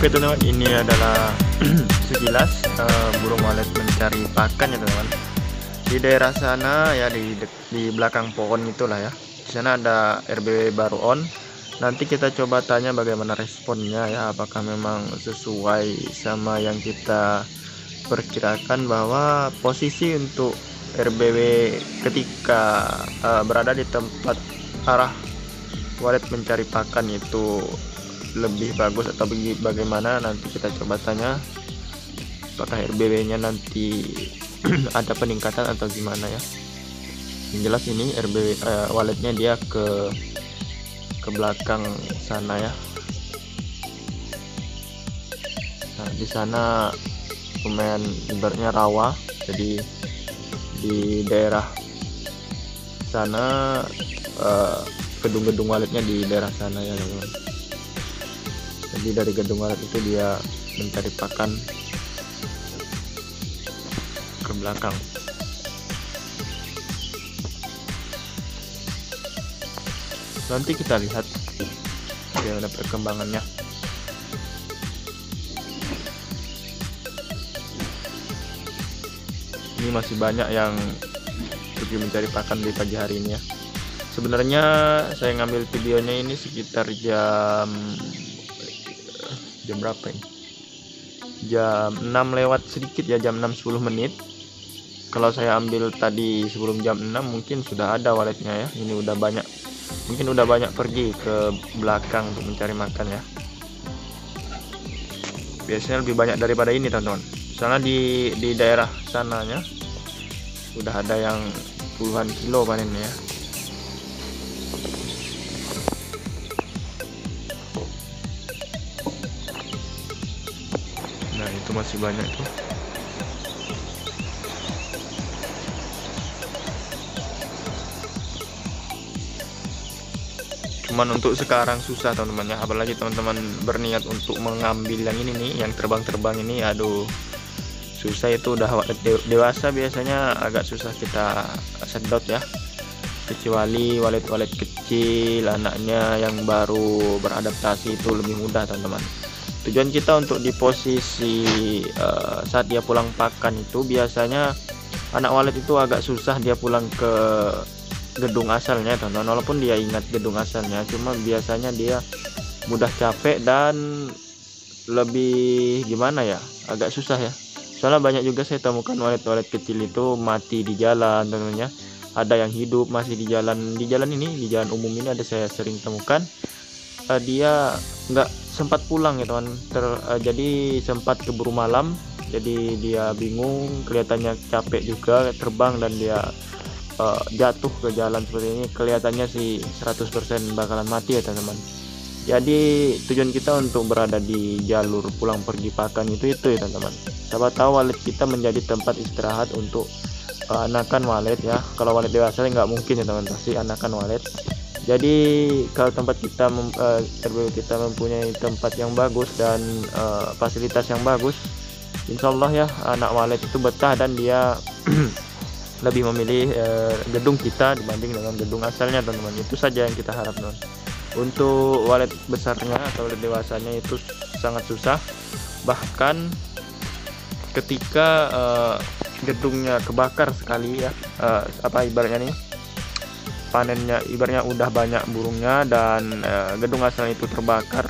Oke teman-teman, ini adalah sekilas burung walet mencari pakan ya teman-teman. Di daerah sana ya, di belakang pohon itulah ya. Di sana ada RBW baru on. Nanti kita coba tanya bagaimana responnya ya, apakah memang sesuai sama yang kita perkirakan, bahwa posisi untuk RBW ketika berada di tempat arah walet mencari pakan itu lebih bagus atau bagaimana. Nanti kita coba tanya apakah RBW-nya nanti ada peningkatan atau gimana ya. Yang jelas ini RBW waletnya dia ke belakang sana ya. Nah, di sana lumayan ibaratnya rawa, jadi di daerah sana gedung-gedung waletnya di daerah sana ya teman-teman. Jadi dari gedung walet itu dia mencari pakan ke belakang. Nanti kita lihat bagaimana perkembangannya. Ini masih banyak yang pergi mencari pakan di pagi hari ini ya. Sebenarnya saya ngambil videonya ini sekitar jam berapa ini? Jam 6 lewat sedikit ya, jam 6.10 menit. Kalau saya ambil tadi sebelum jam 6 mungkin sudah ada waletnya ya. Ini udah banyak, mungkin udah banyak pergi ke belakang untuk mencari makan ya. Biasanya lebih banyak daripada ini teman-teman. Soalnya di daerah sananya udah ada yang puluhan kilo panennya ya. Nah itu masih banyak tuh. Cuman untuk sekarang susah teman-teman ya, apalagi teman-teman berniat untuk mengambil yang ini nih, yang terbang-terbang ini, aduh susah. Itu udah dewasa biasanya agak susah kita sedot ya, kecuali walet-walet kecil, anaknya yang baru beradaptasi itu lebih mudah teman-teman. Tujuan kita untuk di posisi saat dia pulang pakan itu, biasanya anak walet itu agak susah dia pulang ke gedung asalnya teman-teman. Walaupun dia ingat gedung asalnya, cuma biasanya dia mudah capek dan lebih gimana ya, agak susah ya. Soalnya banyak juga saya temukan walet-walet kecil itu mati di jalan teman-teman ya. Ada yang hidup masih di jalan ini, di jalan umum ini ada saya sering temukan. Dia nggak sempat pulang ya teman, jadi sempat keburu malam, jadi dia bingung, kelihatannya capek juga terbang, dan dia jatuh ke jalan seperti ini. Kelihatannya sih 100% bakalan mati ya teman-teman. Jadi tujuan kita untuk berada di jalur pulang pergi pakan itu ya teman-teman. Siapa tahu walet kita menjadi tempat istirahat untuk anakan walet ya. Kalau walet dewasa nggak mungkin ya teman-teman, pasti anakan walet. Jadi kalau tempat kita kita mempunyai tempat yang bagus dan fasilitas yang bagus, insya Allah ya anak walet itu betah dan dia lebih memilih gedung kita dibanding dengan gedung asalnya teman-teman. Itu saja yang kita harap teman. Untuk walet besarnya atau walet dewasanya itu sangat susah, bahkan ketika gedungnya kebakar sekali ya, ibaratnya nih panennya, ibaratnya udah banyak burungnya dan gedung asalnya itu terbakar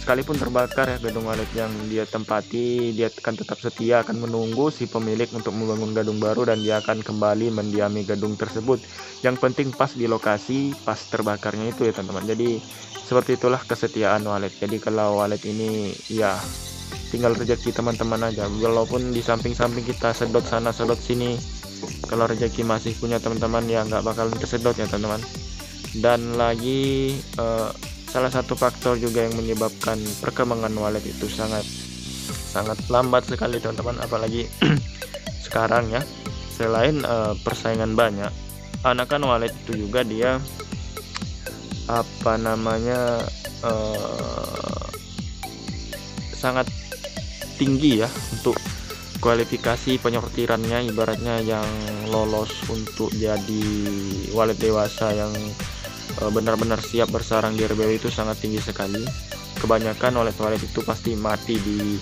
sekalipun terbakar ya gedung walet yang dia tempati, dia akan tetap setia, akan menunggu si pemilik untuk membangun gedung baru, dan dia akan kembali mendiami gedung tersebut. Yang penting pas di lokasi pas terbakarnya itu ya teman-teman. Jadi seperti itulah kesetiaan walet. Jadi kalau walet ini ya tinggal rezeki teman-teman aja, walaupun di samping-samping kita sedot sana sedot sini, kalau rezeki masih punya teman-teman ya nggak bakalan tersedot ya teman-teman. Dan lagi salah satu faktor juga yang menyebabkan perkembangan walet itu sangat lambat sekali teman-teman, apalagi sekarang ya. Selain persaingan banyak, anakan walet itu juga dia sangat tinggi ya untuk kualifikasi penyortirannya. Ibaratnya yang lolos untuk jadi walet dewasa yang benar-benar siap bersarang di RBW itu sangat tinggi sekali. Kebanyakan walet-walet itu pasti mati di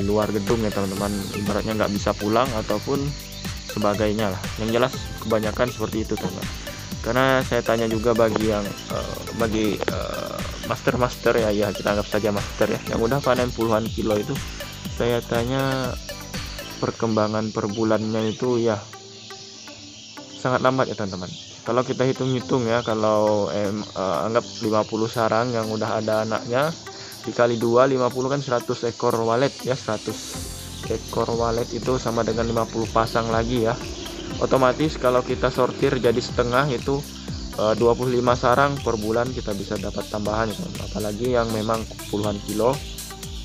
luar gedung ya teman-teman, ibaratnya nggak bisa pulang ataupun sebagainya lah. Yang jelas kebanyakan seperti itu teman-teman. Karena saya tanya juga bagi yang master ya kita anggap saja master ya, yang udah panen puluhan kilo itu, saya tanya perkembangan per bulannya itu ya sangat lambat ya teman-teman. Kalau kita hitung-hitung ya, kalau anggap 50 sarang yang udah ada anaknya dikali 2, 50 kan 100 ekor walet ya. 100 ekor walet itu sama dengan 50 pasang lagi ya. Otomatis kalau kita sortir jadi setengah itu 25 sarang per bulan kita bisa dapat tambahan ya, apalagi yang memang puluhan kilo.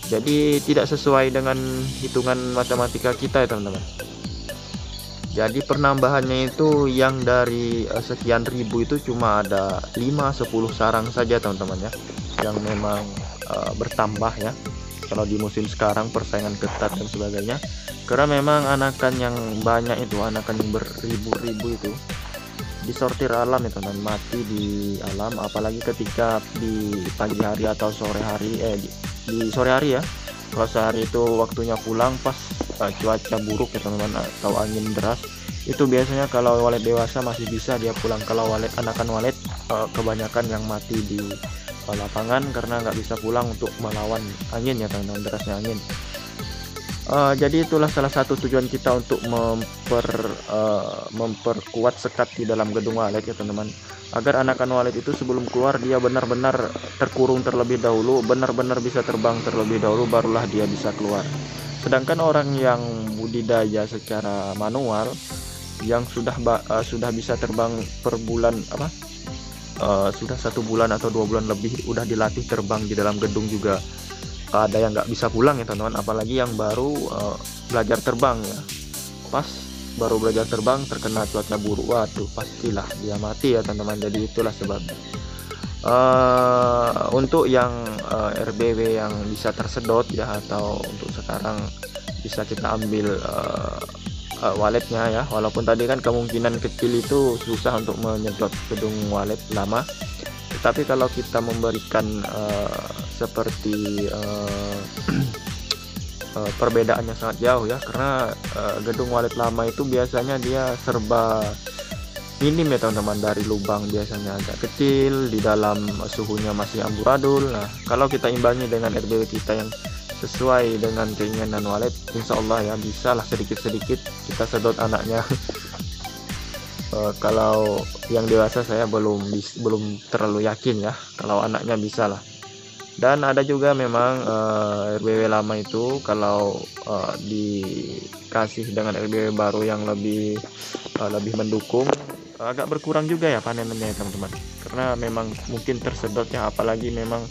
Jadi tidak sesuai dengan hitungan matematika kita ya teman-teman. Jadi penambahannya itu yang dari sekian ribu itu cuma ada 5-10 sarang saja teman-teman ya, yang memang bertambah ya kalau di musim sekarang persaingan ketat dan sebagainya. Karena memang anakan yang banyak itu, anakan yang beribu-ribu itu disortir alam ya teman-teman, mati di alam. Apalagi ketika di pagi hari atau sore hari, di sore hari ya. Kalau sehari itu waktunya pulang pas cuaca buruk ya teman-teman, atau angin deras, itu biasanya kalau walet dewasa masih bisa dia pulang. Kalau anakan walet kebanyakan yang mati di lapangan karena nggak bisa pulang untuk melawan angin ya teman-teman, derasnya angin. Jadi itulah salah satu tujuan kita untuk memperkuat sekat di dalam gedung walet ya teman-teman, agar anakan walet itu sebelum keluar dia benar-benar terkurung terlebih dahulu, benar-benar bisa terbang terlebih dahulu, barulah dia bisa keluar. Sedangkan orang yang budidaya secara manual yang sudah bisa terbang per bulan sudah 1 bulan atau 2 bulan lebih udah dilatih terbang di dalam gedung juga ada yang nggak bisa pulang ya teman-teman. Apalagi yang baru belajar terbang ya, pas baru belajar terbang terkena cuaca buruk, waduh pastilah dia mati ya teman-teman. Jadi itulah sebabnya untuk yang RBW yang bisa tersedot ya, atau untuk sekarang bisa kita ambil waletnya ya, walaupun tadi kan kemungkinan kecil itu susah untuk menyedot gedung walet lama. Tetapi kalau kita memberikan seperti perbedaannya sangat jauh ya, karena gedung walet lama itu biasanya dia serba minim ya teman-teman. Dari lubang biasanya agak kecil, di dalam suhunya masih amburadul. Nah kalau kita imbangi dengan RBW kita yang sesuai dengan keinginan walet, insya Allah ya bisa lah sedikit-sedikit kita sedot anaknya. Kalau yang dewasa saya belum terlalu yakin ya, kalau anaknya bisa lah. Dan ada juga memang RBW lama itu kalau dikasih dengan RBW baru yang lebih mendukung, agak berkurang juga ya panenannya ya teman-teman, karena memang mungkin tersedotnya, apalagi memang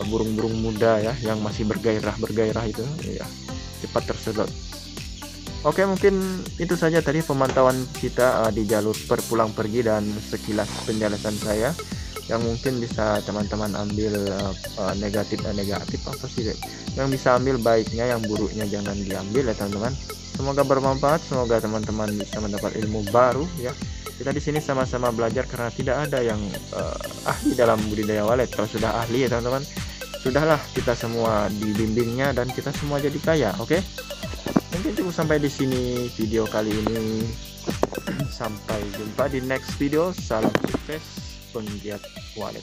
burung-burung muda ya yang masih bergairah itu ya cepat tersedot. Oke, mungkin itu saja tadi pemantauan kita di jalur pulang pergi dan sekilas penjelasan saya yang mungkin bisa teman-teman ambil negatif apa sih yang bisa ambil baiknya, yang buruknya jangan diambil ya teman-teman. Semoga bermanfaat, semoga teman-teman bisa mendapat ilmu baru ya. Kita di sini sama-sama belajar karena tidak ada yang ahli dalam budidaya walet. Kalau sudah ahli ya teman-teman, sudahlah kita semua dibimbingnya dan kita semua jadi kaya. Oke? Mungkin cukup sampai di sini video kali ini. Sampai jumpa di next video. Salam sukses penggiat walet.